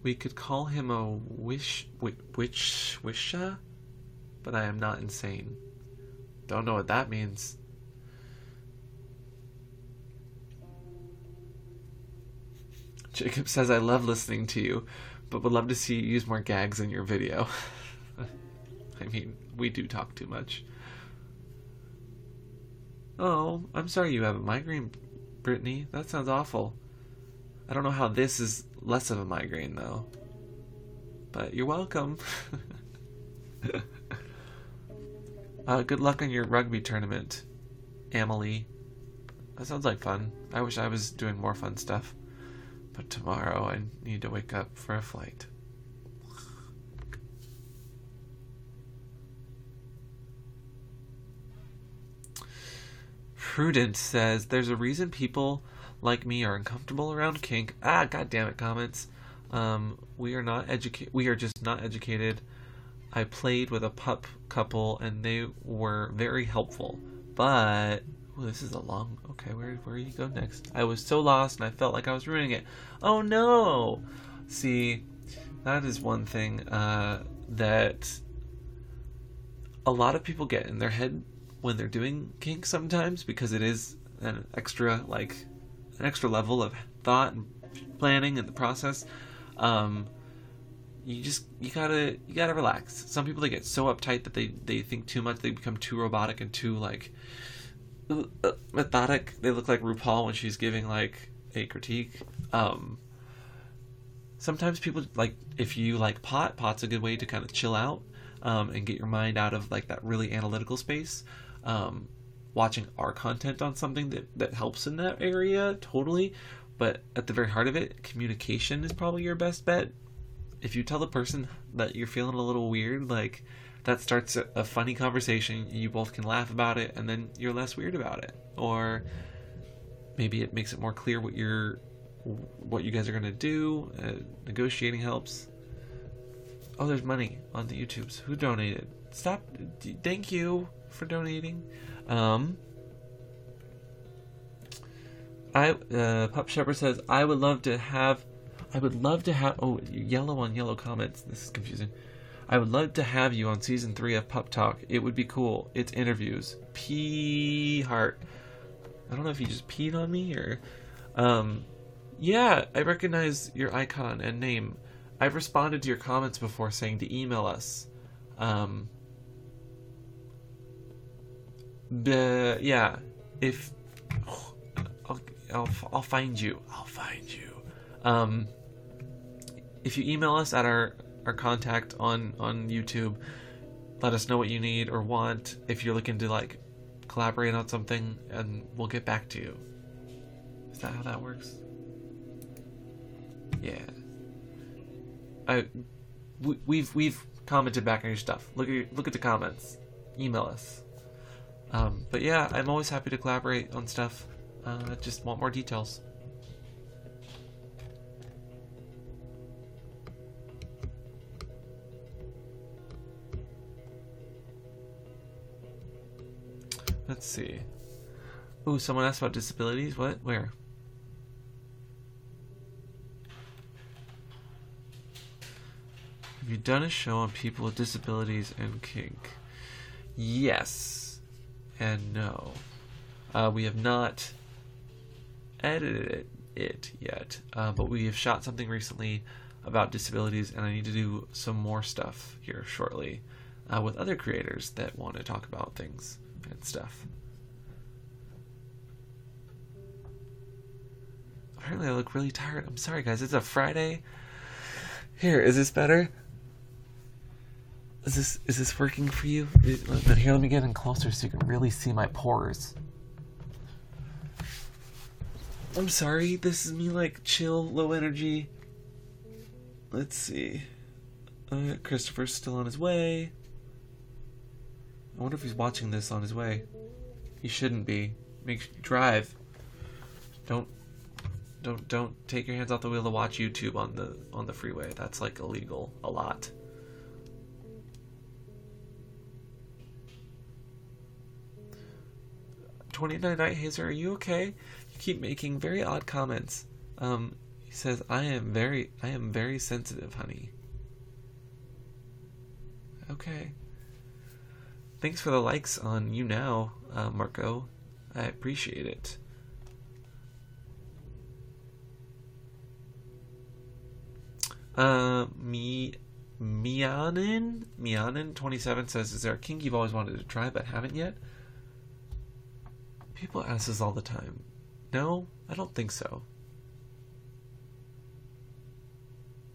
[SPEAKER 1] We could call him a wisha, but I am not insane. Don't know what that means. Jacob says, I love listening to you, but would love to see you use more gags in your video. I mean, we do talk too much. Oh, I'm sorry you have a migraine, Brittany. That sounds awful. I don't know how this is less of a migraine, though. But you're welcome. Good luck on your rugby tournament, Amelie. That sounds like fun. I wish I was doing more fun stuff. But tomorrow I need to wake up for a flight. Prudent says, there's a reason people like me are uncomfortable around kink. God damn it, comments. We are just not educated. I played with a pup couple and they were very helpful. But this is a long... Okay, where you go next? I was so lost and I felt like I was ruining it. Oh no! See, that is one thing that a lot of people get in their head when they're doing kink sometimes, because it is an extra level of thought and planning in the process. You gotta relax. Some people, they get so uptight that they think too much. They become too robotic and too methodic. They look like RuPaul when she's giving a critique. Sometimes people, if you like pot's a good way to kind of chill out and get your mind out of that really analytical space. Watching our content on something that helps in that area, totally. But at the very heart of it, communication is probably your best bet. If you tell the person that you're feeling a little weird, that starts a funny conversation, you both can laugh about it, and then you're less weird about it. Or maybe it makes it more clear what you guys are going to do. Negotiating helps. Oh, there's money on the YouTubes. Who donated? Stop. Thank you for donating. Pup Shepherd says, I would love to have oh, yellow on yellow comments. This is confusing. I would love to have you on season 3 of Pup Talk. It would be cool. It's interviews. P heart. I don't know if you just peed on me or yeah, I recognize your icon and name. I've responded to your comments before saying to email us. Yeah, if I'll find you. If you email us at our contact on YouTube, let us know what you need or want. If you're looking to collaborate on something, and we'll get back to you. Is that how that works? Yeah. We've commented back on your stuff. Look at the comments. Email us. But yeah, I'm always happy to collaborate on stuff. Just want more details. Let's see. Ooh, someone asked about disabilities. What? Where? Have you done a show on people with disabilities and kink? Yes and no. We have not edited it yet, but we have shot something recently about disabilities, and I need to do some more stuff here shortly with other creators that want to talk about things and stuff. Apparently I look really tired. I'm sorry guys, it's a Friday. Here, is this better? Is this working for you? But here, let me get in closer so you can really see my pores. I'm sorry, this is me like chill, low energy. Let's see. Christopher's still on his way. I wonder if he's watching this on his way. He shouldn't be. Drive. Don't take your hands off the wheel to watch YouTube on the freeway. That's like illegal a lot. $29 Night Hazer, are you okay? You keep making very odd comments. He says, I am very sensitive, honey. Okay. Thanks for the likes on You Now, Marco. I appreciate it. Mianin27 says, is there a kink you've always wanted to try but haven't yet? People ask this all the time. No, I don't think so.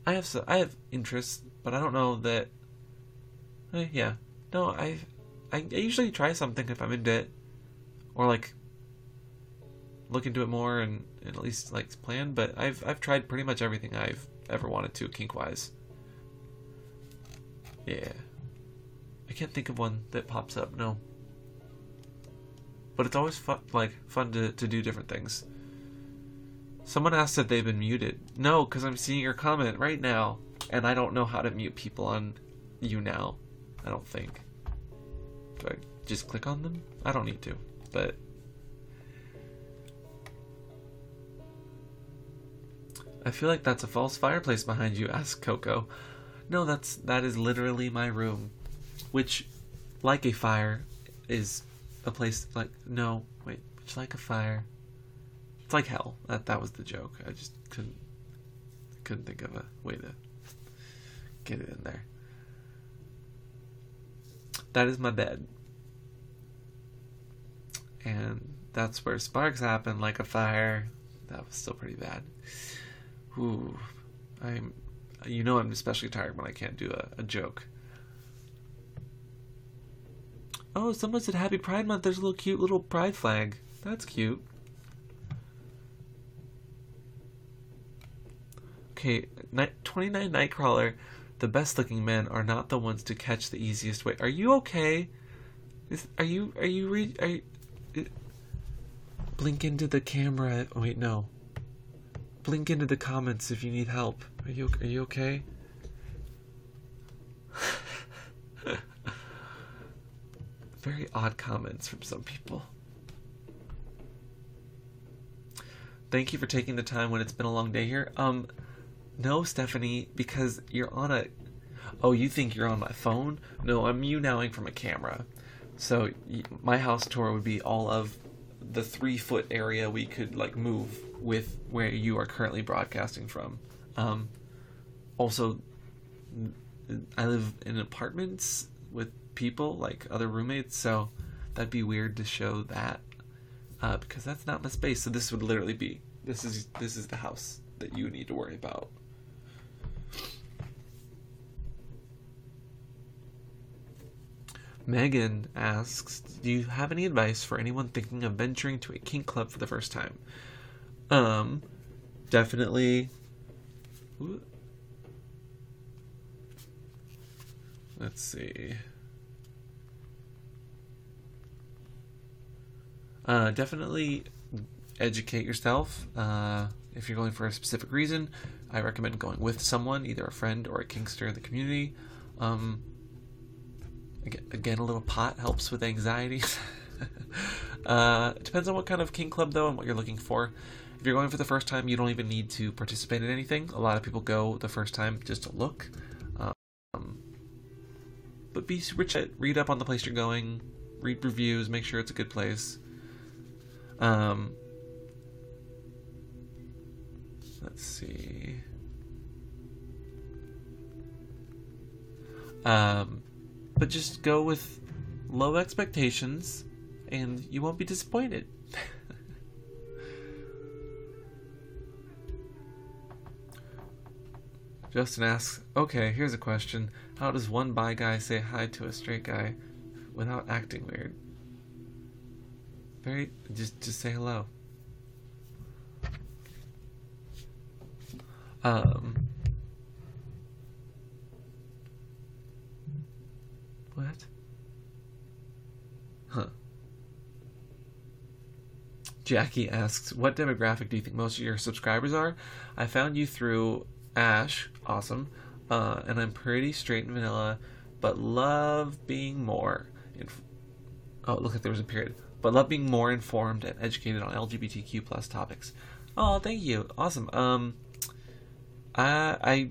[SPEAKER 1] I have interests, but I don't know that. Yeah, no, I usually try something if I'm into it, or like look into it more and at least like plan. But I've tried pretty much everything I've ever wanted to kink wise. Yeah, I can't think of one that pops up. No. But it's always fun to do different things. Someone asked if they've been muted. No, because I'm seeing your comment right now, and I don't know how to mute people on You Now. I don't think. Do I just click on them? I don't need to, but I feel like that's a false fireplace behind you, asked Coco. No, that is literally my room, which, like a fire, is a place like which like a fire. It's like hell. That was the joke. I just couldn't think of a way to get it in there. That is my bed. And that's where sparks happen like a fire. That was still pretty bad. Ooh. I'm especially tired when I can't do a joke. Oh, someone said Happy Pride Month. There's a cute little pride flag. That's cute. Okay, 29 Nightcrawler. The best looking men are not the ones to catch the easiest way. Are you okay? Blink into the camera. Oh, wait, no. Blink into the comments if you need help. Are you okay? Very odd comments from some people. Thank you for taking the time when it's been a long day here. No, Stephanie, because you're on a... Oh, you think you're on my phone? No, I'm nowing from a camera. So my house tour would be all of the 3-foot area we could like move with where you are currently broadcasting from. Also, I live in apartments with people, like other roommates, so that'd be weird to show that because that's not my space. So this would literally be this is the house that you need to worry about. Megan asks, do you have any advice for anyone thinking of venturing to a kink club for the first time? Definitely. Let's see. Definitely educate yourself. If you're going for a specific reason, I recommend going with someone, either a friend or a kinkster in the community. Again, a little pot helps with anxiety. It depends on what kind of kink club, though, and what you're looking for. If you're going for the first time, you don't even need to participate in anything. A lot of people go the first time just to look. But be super chill. Read up on the place you're going. Read reviews. Make sure it's a good place. Let's see. But just go with low expectations, and you won't be disappointed. Justin asks, okay, here's a question. How does one bi guy say hi to a straight guy without acting weird? Just say hello. What? Huh. Jackie asks, what demographic do you think most of your subscribers are? I found you through Ash, awesome, and I'm pretty straight and vanilla, but love being more. Oh, it looked like there was a period. But love being more informed and educated on LGBTQ plus topics. Oh, thank you, awesome. I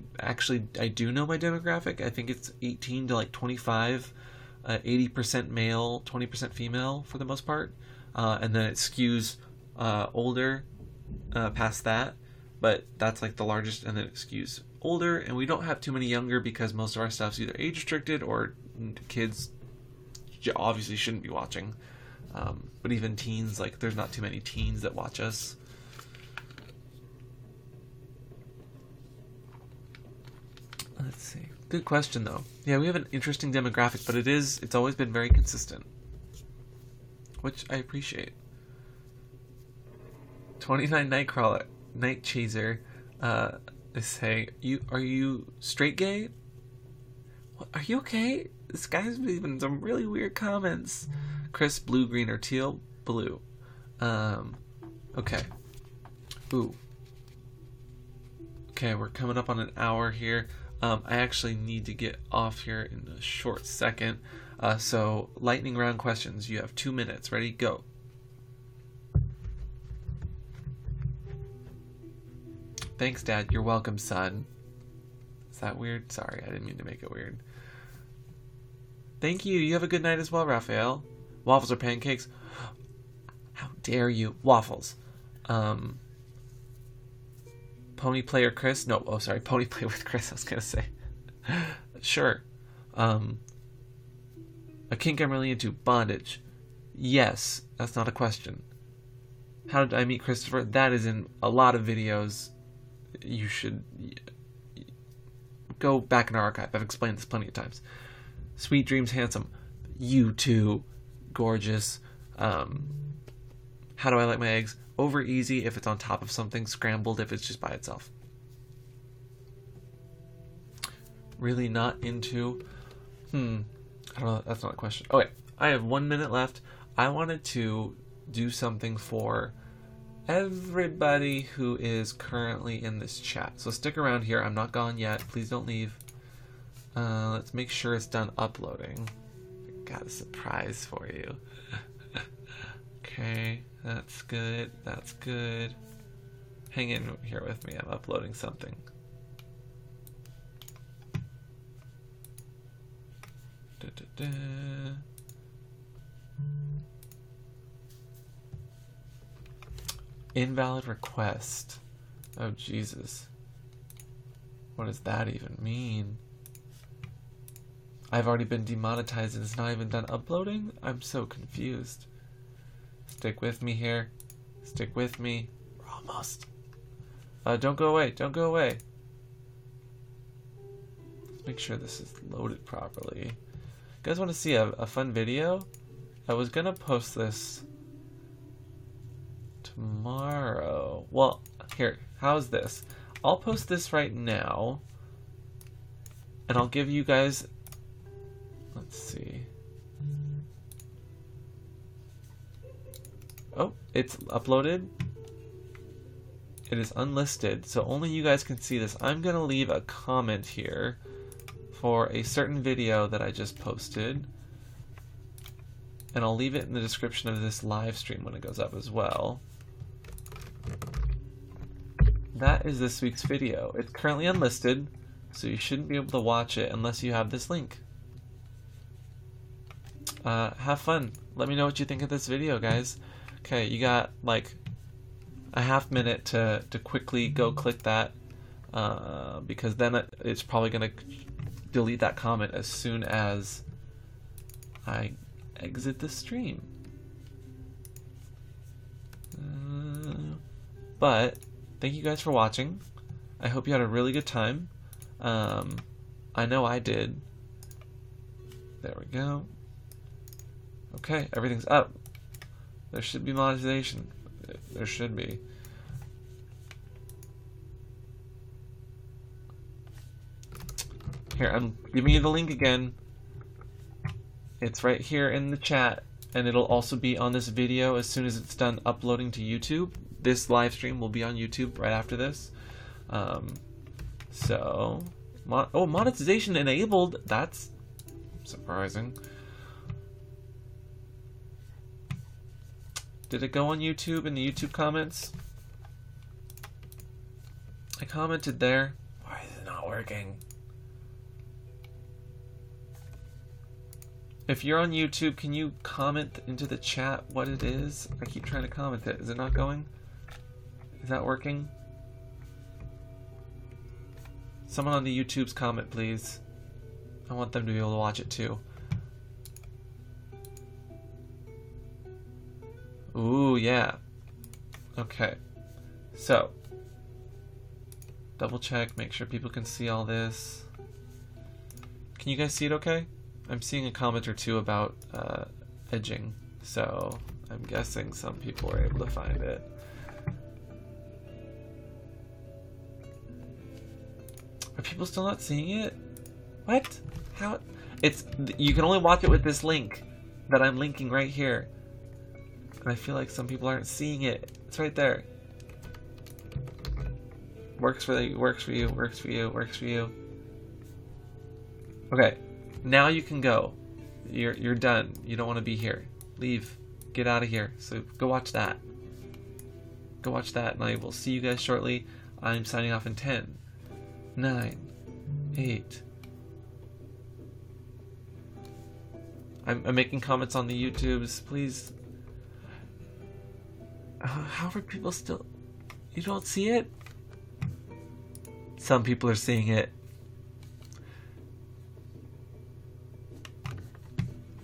[SPEAKER 1] do know my demographic. I think it's 18 to like 25, 80% male, 20% female for the most part, and then it skews older past that, but that's like the largest, and then it skews older, and we don't have too many younger because most of our stuff's either age restricted or kids obviously shouldn't be watching. But even teens, like there's not too many teens that watch us. Let's see. Good question though. Yeah, we have an interesting demographic, but it's always been very consistent, which I appreciate. 29 Night Chaser is saying, are you straight gay? What, are you okay? This guy's leaving some really weird comments. Chris, blue, green, or teal? Blue. Okay. Ooh. Okay, we're coming up on an hour here. I actually need to get off here in a short second. So, lightning round questions. You have 2 minutes. Ready? Go. Thanks, Dad. You're welcome, son. Is that weird? Sorry, I didn't mean to make it weird. Thank you. You have a good night as well, Raphael. Waffles or pancakes? How dare you? Waffles. Pony player Chris? No, oh sorry, pony play with Chris, I was gonna say. Sure. A kink I'm really into, bondage. Yes, that's not a question. How did I meet Christopher? That is in a lot of videos. You should go back in our archive. I've explained this plenty of times. Sweet dreams, handsome. You too. Gorgeous. How do I like my eggs? Over easy if it's on top of something, scrambled if it's just by itself. Really not into... I don't know, that's not a question. Okay, I have 1 minute left. I wanted to do something for everybody who is currently in this chat. So stick around here. I'm not gone yet. Please don't leave. Let's make sure it's done uploading. I got a surprise for you. Okay, that's good. That's good. Hang in here with me. I'm uploading something. Invalid request. Oh, Jesus. What does that even mean? I've already been demonetized and it's not even done uploading? I'm so confused. Stick with me here. Stick with me. We're almost. Don't go away. Don't go away. Let's make sure this is loaded properly. You guys want to see a fun video? I was gonna post this tomorrow. Well, here. How's this? I'll post this right now. And I'll give you guys... Let's see. Oh, it's uploaded. It is unlisted, so only you guys can see this. I'm gonna leave a comment here for a certain video that I just posted. And I'll leave it in the description of this live stream when it goes up as well. That is this week's video. It's currently unlisted, so you shouldn't be able to watch it unless you have this link. Have fun. Let me know what you think of this video, guys. Okay, you got like a half minute to quickly go click that, because then it's probably going to delete that comment as soon as I exit the stream. But thank you guys for watching. I hope you had a really good time. I know I did. There we go. Okay, everything's up. There should be monetization. There should be. Here, I'm giving you the link again. It's right here in the chat, and it'll also be on this video as soon as it's done uploading to YouTube. This live stream will be on YouTube right after this. Monetization enabled. That's surprising. Did it go on YouTube in the YouTube comments? I commented there. Why is it not working? If you're on YouTube, can you comment into the chat what it is? I keep trying to comment it. Is it not going? Is that working? Someone on the YouTube's comment, please. I want them to be able to watch it too. Ooh, yeah. Okay. So, double check, make sure people can see all this. Can you guys see it okay? I'm seeing a comment or two about edging, so I'm guessing some people are able to find it. Are people still not seeing it? What? How? It's, you can only watch it with this link that I'm linking right here. And I feel like some people aren't seeing it. It's right there. Works for you, works for you, works for you, works for you. Okay. Now you can go. You're done. You don't want to be here. Leave. Get out of here. So go watch that. Go watch that, and I will see you guys shortly. I'm signing off in 10, 9, 8. I'm making comments on the YouTubes. Please. How are people still... You don't see it? Some people are seeing it.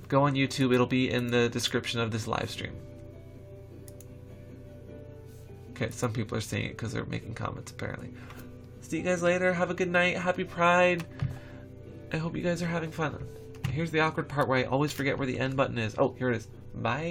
[SPEAKER 1] Go on YouTube, it'll be in the description of this live stream. Okay, some people are seeing it because they're making comments apparently. See you guys later, have a good night, happy Pride. I hope you guys are having fun. Here's the awkward part where I always forget where the end button is. Oh, here it is. Bye.